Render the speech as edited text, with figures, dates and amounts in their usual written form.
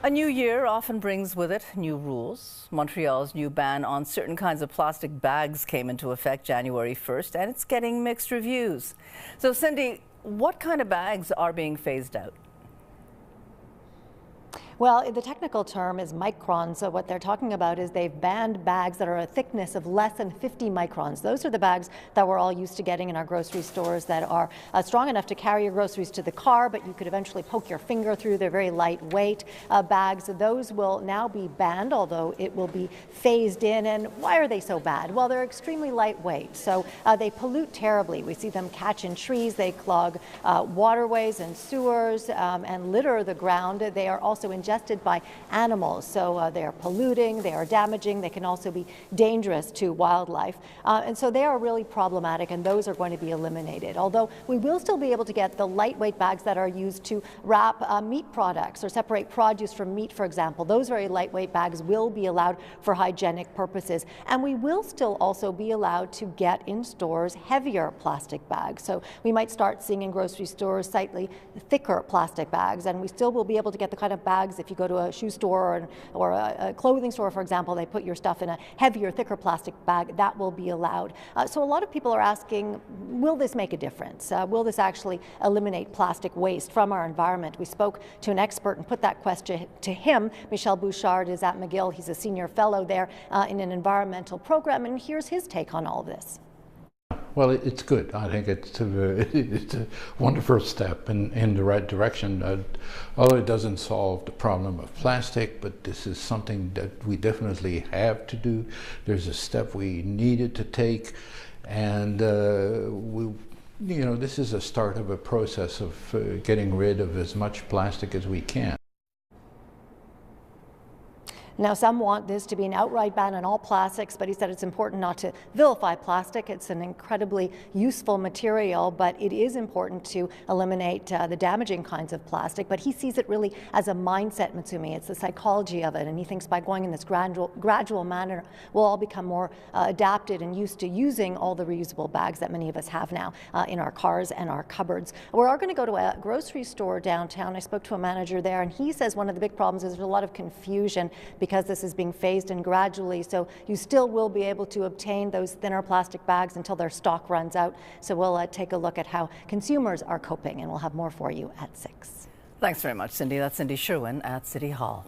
A new year often brings with it new rules. Montreal's new ban on certain kinds of plastic bags came into effect January 1st, and it's getting mixed reviews. So, Cindy, what kind of bags are being phased out? Well, the technical term is microns. So what they're talking about is they've banned bags that are a thickness of less than 50 microns. Those are the bags that we're all used to getting in our grocery stores that are strong enough to carry your groceries to the car, but you could eventually poke your finger through. They're very lightweight bags. Those will now be banned, although it will be phased in. And why are they so bad? Well, they're extremely lightweight, so they pollute terribly. We see them catch in trees. They clog waterways and sewers and litter the ground. They are also ingested by animals, so they are polluting, they are damaging, they can also be dangerous to wildlife, and so they are really problematic, and those are going to be eliminated. Although we will still be able to get the lightweight bags that are used to wrap meat products or separate produce from meat, for example. Those very lightweight bags will be allowed for hygienic purposes, and we will still also be allowed to get in stores heavier plastic bags. So we might start seeing in grocery stores slightly thicker plastic bags, and we still will be able to get the kind of bags. If you go to a shoe store or a clothing store, for example, they put your stuff in a heavier, thicker plastic bag, that will be allowed. So a lot of people are asking, will this make a difference? Will this actually eliminate plastic waste from our environment? We spoke to an expert and put that question to him. Michel Bouchard is at McGill. He's a senior fellow there in an environmental program, and here's his take on all of this. Well, it's good. I think it's a wonderful step in the right direction. Although it doesn't solve the problem of plastic, but this is something that we definitely have to do. There's a step we needed to take, and this is a start of a process of getting rid of as much plastic as we can. Now, some want this to be an outright ban on all plastics, but he said it's important not to vilify plastic. It's an incredibly useful material, but it is important to eliminate the damaging kinds of plastic. But he sees it really as a mindset, Matsumi. It's the psychology of it, and he thinks by going in this gradual manner, we'll all become more adapted and used to using all the reusable bags that many of us have now in our cars and our cupboards. We are going to go to a grocery store downtown. I spoke to a manager there, and he says one of the big problems is there's a lot of confusion because this is being phased in gradually, so you still will be able to obtain those thinner plastic bags until their stock runs out. So we'll take a look at how consumers are coping, and we'll have more for you at 6. Thanks very much, Cindy. That's Cindy Sherwin at City Hall.